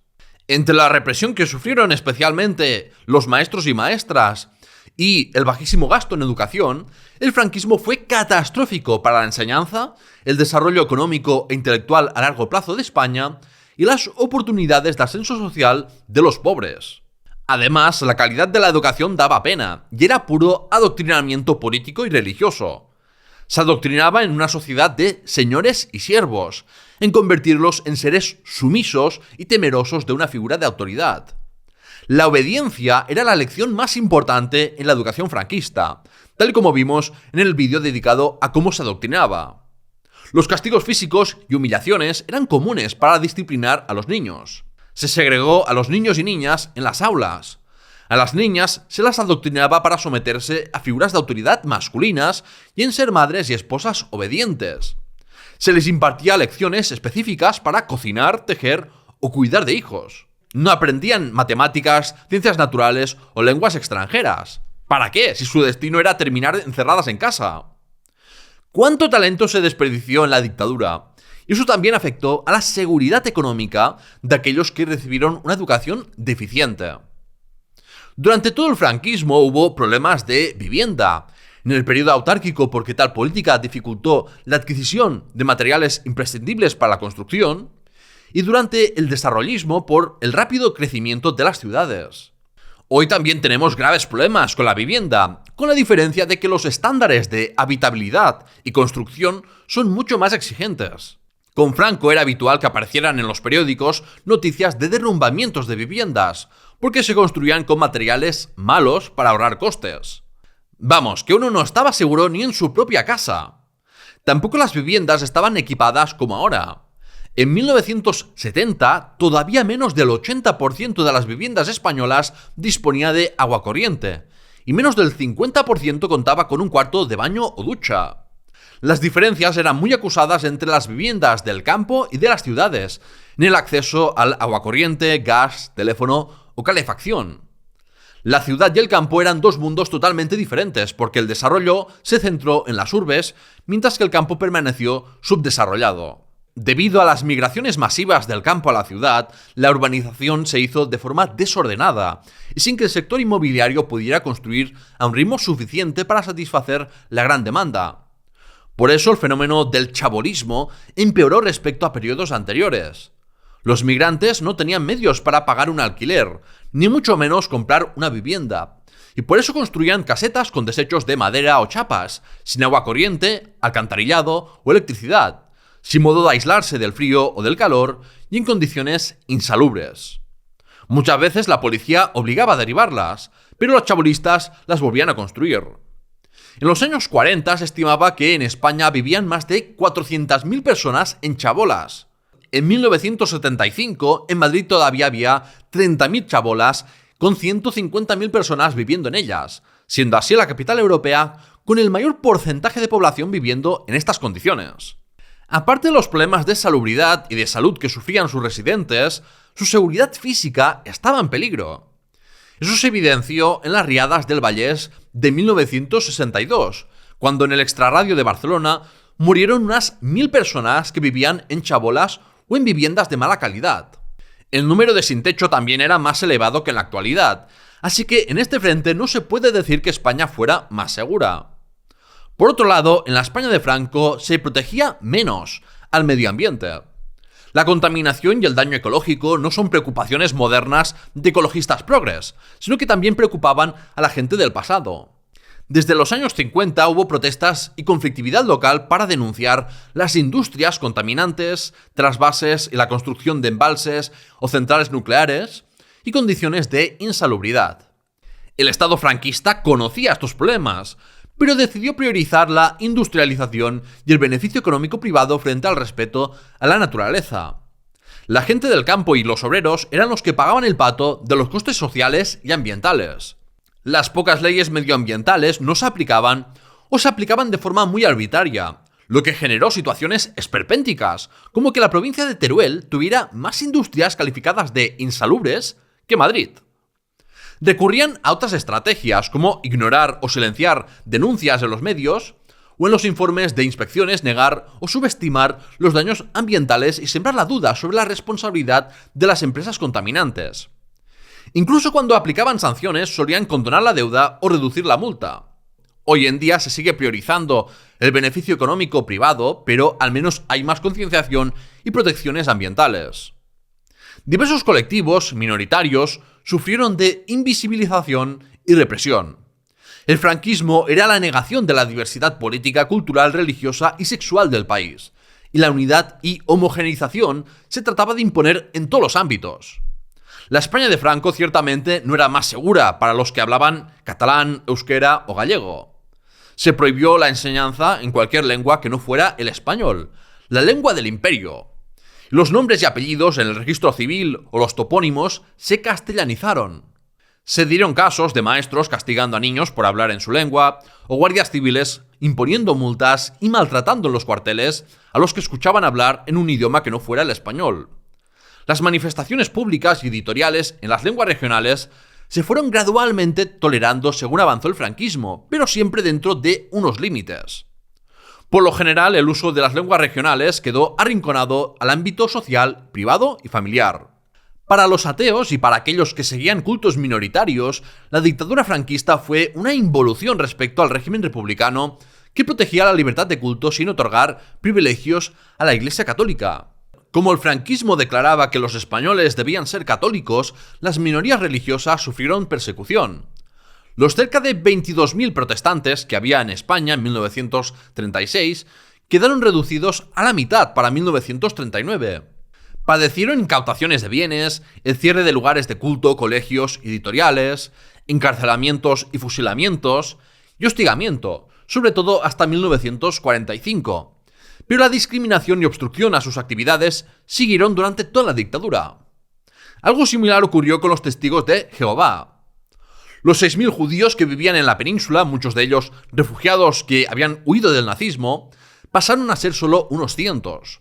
Speaker 1: Entre la represión que sufrieron especialmente los maestros y maestras y el bajísimo gasto en educación, el franquismo fue catastrófico para la enseñanza, el desarrollo económico e intelectual a largo plazo de España y las oportunidades de ascenso social de los pobres. Además, la calidad de la educación daba pena y era puro adoctrinamiento político y religioso. Se adoctrinaba en una sociedad de señores y siervos, en convertirlos en seres sumisos y temerosos de una figura de autoridad. La obediencia era la lección más importante en la educación franquista, tal y como vimos en el vídeo dedicado a cómo se adoctrinaba. Los castigos físicos y humillaciones eran comunes para disciplinar a los niños. Se segregó a los niños y niñas en las aulas. A las niñas se las adoctrinaba para someterse a figuras de autoridad masculinas y en ser madres y esposas obedientes. Se les impartía lecciones específicas para cocinar, tejer o cuidar de hijos. No aprendían matemáticas, ciencias naturales o lenguas extranjeras. ¿Para qué? Si su destino era terminar encerradas en casa. ¿Cuánto talento se desperdició en la dictadura? Y eso también afectó a la seguridad económica de aquellos que recibieron una educación deficiente. Durante todo el franquismo hubo problemas de vivienda. En el periodo autárquico, porque tal política dificultó la adquisición de materiales imprescindibles para la construcción, y durante el desarrollismo por el rápido crecimiento de las ciudades. Hoy también tenemos graves problemas con la vivienda, con la diferencia de que los estándares de habitabilidad y construcción son mucho más exigentes. Con Franco era habitual que aparecieran en los periódicos noticias de derrumbamientos de viviendas, porque se construían con materiales malos para ahorrar costes. Vamos, que uno no estaba seguro ni en su propia casa. Tampoco las viviendas estaban equipadas como ahora. En 1970, todavía menos del 80% de las viviendas españolas disponía de agua corriente, y menos del 50% contaba con un cuarto de baño o ducha. Las diferencias eran muy acusadas entre las viviendas del campo y de las ciudades, en el acceso al agua corriente, gas, teléfono o calefacción. La ciudad y el campo eran dos mundos totalmente diferentes, porque el desarrollo se centró en las urbes, mientras que el campo permaneció subdesarrollado. Debido a las migraciones masivas del campo a la ciudad, la urbanización se hizo de forma desordenada y sin que el sector inmobiliario pudiera construir a un ritmo suficiente para satisfacer la gran demanda. Por eso el fenómeno del chabolismo empeoró respecto a periodos anteriores. Los migrantes no tenían medios para pagar un alquiler, ni mucho menos comprar una vivienda, y por eso construían casetas con desechos de madera o chapas, sin agua corriente, alcantarillado o electricidad, sin modo de aislarse del frío o del calor y en condiciones insalubres. Muchas veces la policía obligaba a derribarlas, pero los chabolistas las volvían a construir. En los años 40 se estimaba que en España vivían más de 400.000 personas en chabolas. En 1975, en Madrid todavía había 30.000 chabolas con 150.000 personas viviendo en ellas, siendo así la capital europea con el mayor porcentaje de población viviendo en estas condiciones. Aparte de los problemas de salubridad y de salud que sufrían sus residentes, su seguridad física estaba en peligro. Eso se evidenció en las riadas del Vallès de 1962, cuando en el extrarradio de Barcelona murieron unas 1.000 personas que vivían en chabolas o en viviendas de mala calidad. El número de sin techo también era más elevado que en la actualidad, así que en este frente no se puede decir que España fuera más segura. Por otro lado, en la España de Franco se protegía menos al medio ambiente. La contaminación y el daño ecológico no son preocupaciones modernas de ecologistas progres, sino que también preocupaban a la gente del pasado. Desde los años 50 hubo protestas y conflictividad local para denunciar las industrias contaminantes, trasvases y la construcción de embalses o centrales nucleares y condiciones de insalubridad. El Estado franquista conocía estos problemas, pero decidió priorizar la industrialización y el beneficio económico privado frente al respeto a la naturaleza. La gente del campo y los obreros eran los que pagaban el pato de los costes sociales y ambientales. Las pocas leyes medioambientales no se aplicaban o se aplicaban de forma muy arbitraria, lo que generó situaciones esperpénticas, como que la provincia de Teruel tuviera más industrias calificadas de insalubres que Madrid. Recurrían a otras estrategias, como ignorar o silenciar denuncias en los medios, o en los informes de inspecciones negar o subestimar los daños ambientales y sembrar la duda sobre la responsabilidad de las empresas contaminantes. Incluso cuando aplicaban sanciones solían condonar la deuda o reducir la multa. Hoy en día se sigue priorizando el beneficio económico privado, pero al menos hay más concienciación y protecciones ambientales. Diversos colectivos minoritarios sufrieron de invisibilización y represión. El franquismo era la negación de la diversidad política, cultural, religiosa y sexual del país, y la unidad y homogeneización se trataba de imponer en todos los ámbitos. La España de Franco ciertamente no era más segura para los que hablaban catalán, euskera o gallego. Se prohibió la enseñanza en cualquier lengua que no fuera el español, la lengua del imperio. Los nombres y apellidos en el registro civil o los topónimos se castellanizaron. Se dieron casos de maestros castigando a niños por hablar en su lengua, o guardias civiles imponiendo multas y maltratando en los cuarteles a los que escuchaban hablar en un idioma que no fuera el español. Las manifestaciones públicas y editoriales en las lenguas regionales se fueron gradualmente tolerando según avanzó el franquismo, pero siempre dentro de unos límites. Por lo general, el uso de las lenguas regionales quedó arrinconado al ámbito social, privado y familiar. Para los ateos y para aquellos que seguían cultos minoritarios, la dictadura franquista fue una involución respecto al régimen republicano que protegía la libertad de culto sin otorgar privilegios a la Iglesia católica. Como el franquismo declaraba que los españoles debían ser católicos, las minorías religiosas sufrieron persecución. Los cerca de 22.000 protestantes que había en España en 1936 quedaron reducidos a la mitad para 1939. Padecieron incautaciones de bienes, el cierre de lugares de culto, colegios, editoriales, encarcelamientos y fusilamientos y hostigamiento, sobre todo hasta 1945. Pero la discriminación y obstrucción a sus actividades siguieron durante toda la dictadura. Algo similar ocurrió con los testigos de Jehová. Los 6.000 judíos que vivían en la península, muchos de ellos refugiados que habían huido del nazismo, pasaron a ser solo unos cientos.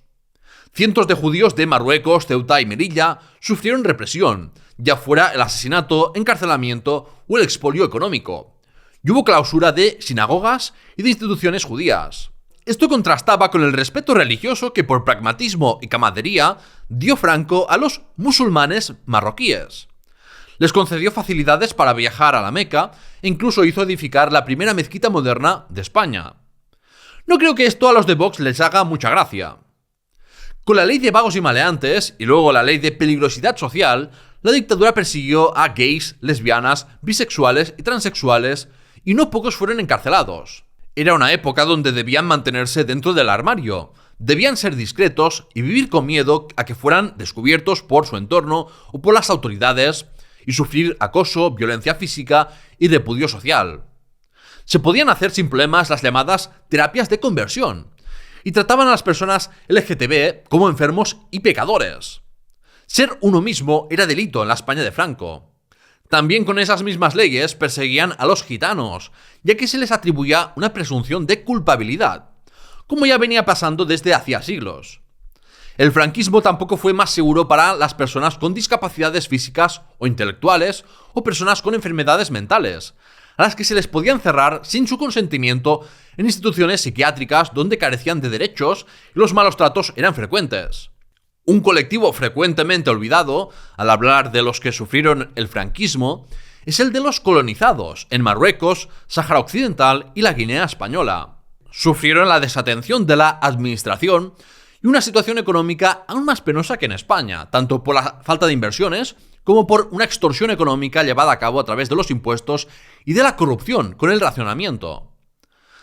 Speaker 1: Cientos de judíos de Marruecos, Ceuta y Melilla sufrieron represión, ya fuera el asesinato, encarcelamiento o el expolio económico. Y hubo clausura de sinagogas y de instituciones judías. Esto contrastaba con el respeto religioso que por pragmatismo y camaradería dio Franco a los musulmanes marroquíes. Les concedió facilidades para viajar a la Meca e incluso hizo edificar la primera mezquita moderna de España. No creo que esto a los de Vox les haga mucha gracia. Con la ley de vagos y maleantes y luego la ley de peligrosidad social, la dictadura persiguió a gays, lesbianas, bisexuales y transexuales y no pocos fueron encarcelados. Era una época donde debían mantenerse dentro del armario, debían ser discretos y vivir con miedo a que fueran descubiertos por su entorno o por las autoridades y sufrir acoso, violencia física y repudio social. Se podían hacer sin problemas las llamadas terapias de conversión y trataban a las personas LGTB como enfermos y pecadores. Ser uno mismo era delito en la España de Franco. También con esas mismas leyes perseguían a los gitanos, ya que se les atribuía una presunción de culpabilidad, como ya venía pasando desde hacía siglos. El franquismo tampoco fue más seguro para las personas con discapacidades físicas o intelectuales o personas con enfermedades mentales, a las que se les podía encerrar sin su consentimiento en instituciones psiquiátricas donde carecían de derechos y los malos tratos eran frecuentes. Un colectivo frecuentemente olvidado, al hablar de los que sufrieron el franquismo, es el de los colonizados en Marruecos, Sáhara Occidental y la Guinea Española. Sufrieron la desatención de la administración y una situación económica aún más penosa que en España, tanto por la falta de inversiones como por una extorsión económica llevada a cabo a través de los impuestos y de la corrupción con el racionamiento.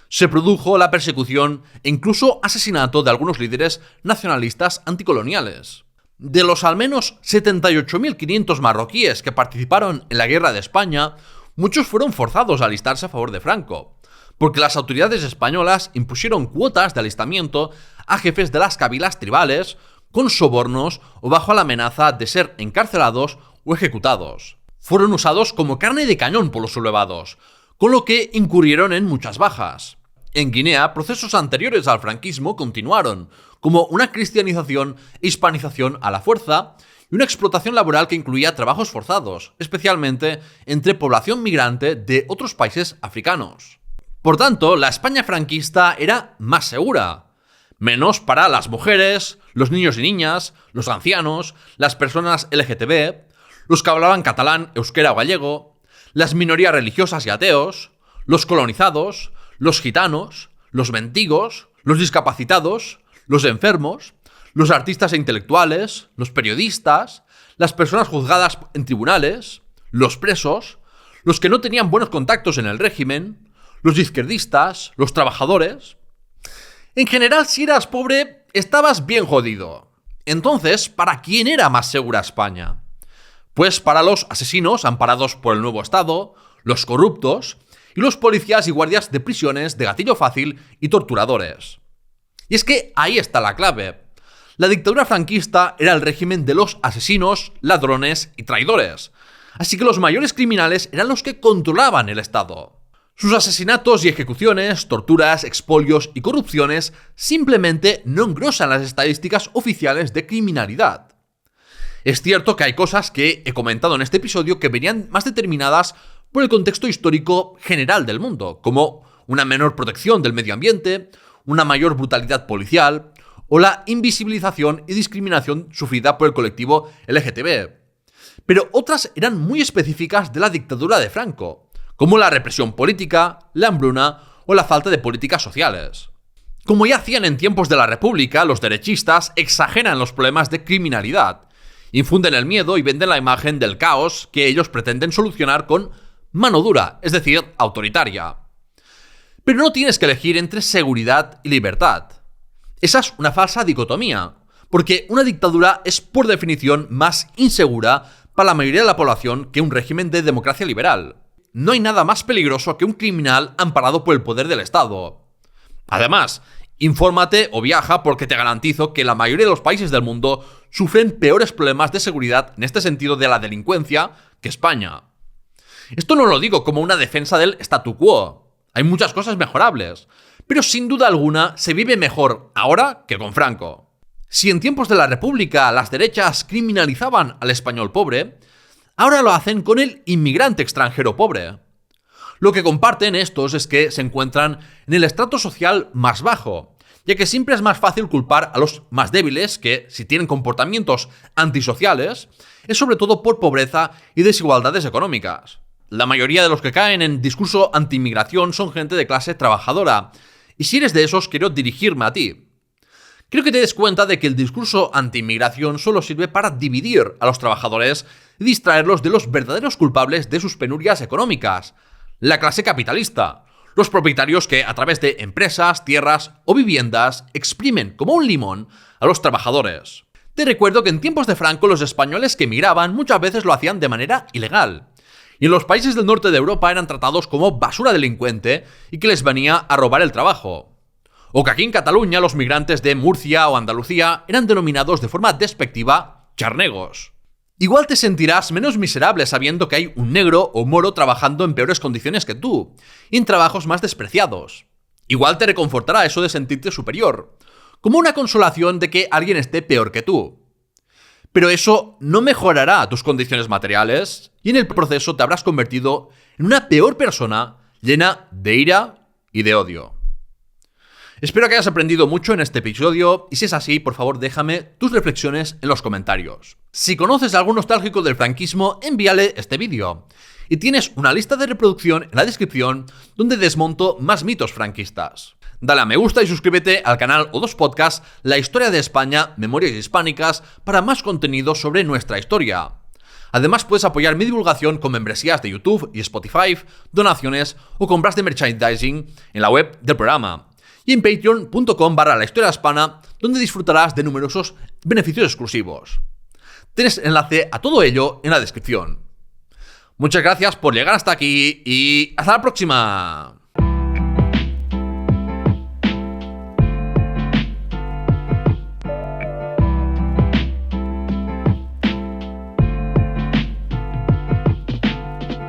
Speaker 1: Se produjo la persecución e incluso asesinato de algunos líderes nacionalistas anticoloniales. De los al menos 78.500 marroquíes que participaron en la Guerra de España, muchos fueron forzados a alistarse a favor de Franco, porque las autoridades españolas impusieron cuotas de alistamiento a jefes de las cabilas tribales, con sobornos o bajo la amenaza de ser encarcelados o ejecutados. Fueron usados como carne de cañón por los sublevados, con lo que incurrieron en muchas bajas. En Guinea, procesos anteriores al franquismo continuaron, como una cristianización e hispanización a la fuerza y una explotación laboral que incluía trabajos forzados, especialmente entre población migrante de otros países africanos. Por tanto, la España franquista era más segura, menos para las mujeres, los niños y niñas, los ancianos, las personas LGTB, los que hablaban catalán, euskera o gallego, las minorías religiosas y ateos, los colonizados, los gitanos, los mendigos, los discapacitados, los enfermos, los artistas e intelectuales, los periodistas, las personas juzgadas en tribunales, los presos, los que no tenían buenos contactos en el régimen, los izquierdistas, los trabajadores. En general, si eras pobre, estabas bien jodido. Entonces, ¿para quién era más segura España? Pues para los asesinos amparados por el nuevo Estado, los corruptos y los policías y guardias de prisiones de gatillo fácil y torturadores. Y es que ahí está la clave. La dictadura franquista era el régimen de los asesinos, ladrones y traidores. Así que los mayores criminales eran los que controlaban el Estado. Sus asesinatos y ejecuciones, torturas, expolios y corrupciones simplemente no engrosan las estadísticas oficiales de criminalidad. Es cierto que hay cosas que he comentado en este episodio que venían más determinadas por el contexto histórico general del mundo, como una menor protección del medio ambiente, una mayor brutalidad policial o la invisibilización y discriminación sufrida por el colectivo LGTB. Pero otras eran muy específicas de la dictadura de Franco, como la represión política, la hambruna o la falta de políticas sociales. Como ya hacían en tiempos de la República, los derechistas exageran los problemas de criminalidad, infunden el miedo y venden la imagen del caos que ellos pretenden solucionar con mano dura, es decir, autoritaria. Pero no tienes que elegir entre seguridad y libertad. Esa es una falsa dicotomía, porque una dictadura es por definición más insegura para la mayoría de la población que un régimen de democracia liberal. No hay nada más peligroso que un criminal amparado por el poder del Estado. Además, infórmate o viaja porque te garantizo que la mayoría de los países del mundo sufren peores problemas de seguridad en este sentido de la delincuencia que España. Esto no lo digo como una defensa del statu quo. Hay muchas cosas mejorables, pero sin duda alguna se vive mejor ahora que con Franco. Si en tiempos de la República las derechas criminalizaban al español pobre, ahora lo hacen con el inmigrante extranjero pobre. Lo que comparten estos es que se encuentran en el estrato social más bajo, ya que siempre es más fácil culpar a los más débiles que, si tienen comportamientos antisociales, es sobre todo por pobreza y desigualdades económicas. La mayoría de los que caen en discurso anti-inmigración son gente de clase trabajadora, y si eres de esos quiero dirigirme a ti. Creo que te des cuenta de que el discurso anti-inmigración solo sirve para dividir a los trabajadores y distraerlos de los verdaderos culpables de sus penurias económicas, la clase capitalista, los propietarios que a través de empresas, tierras o viviendas exprimen como un limón a los trabajadores. Te recuerdo que en tiempos de Franco los españoles que emigraban muchas veces lo hacían de manera ilegal, y en los países del norte de Europa eran tratados como basura delincuente y que les venía a robar el trabajo. O que aquí en Cataluña los migrantes de Murcia o Andalucía eran denominados de forma despectiva charnegos. Igual te sentirás menos miserable sabiendo que hay un negro o moro trabajando en peores condiciones que tú, y en trabajos más despreciados. Igual te reconfortará eso de sentirte superior, como una consolación de que alguien esté peor que tú. Pero eso no mejorará tus condiciones materiales y en el proceso te habrás convertido en una peor persona llena de ira y de odio. Espero que hayas aprendido mucho en este episodio y si es así, por favor déjame tus reflexiones en los comentarios. Si conoces a algún nostálgico del franquismo, envíale este vídeo. Y tienes una lista de reproducción en la descripción donde desmonto más mitos franquistas. Dale a me gusta y suscríbete al canal O2 Podcast, La Historia de España, Memorias Hispánicas, para más contenido sobre nuestra historia. Además puedes apoyar mi divulgación con membresías de YouTube y Spotify, donaciones o compras de merchandising en la web del programa. Y en patreon.com/La Historia Hispana, donde disfrutarás de numerosos beneficios exclusivos. Tienes enlace a todo ello en la descripción. Muchas gracias por llegar hasta aquí y hasta la próxima.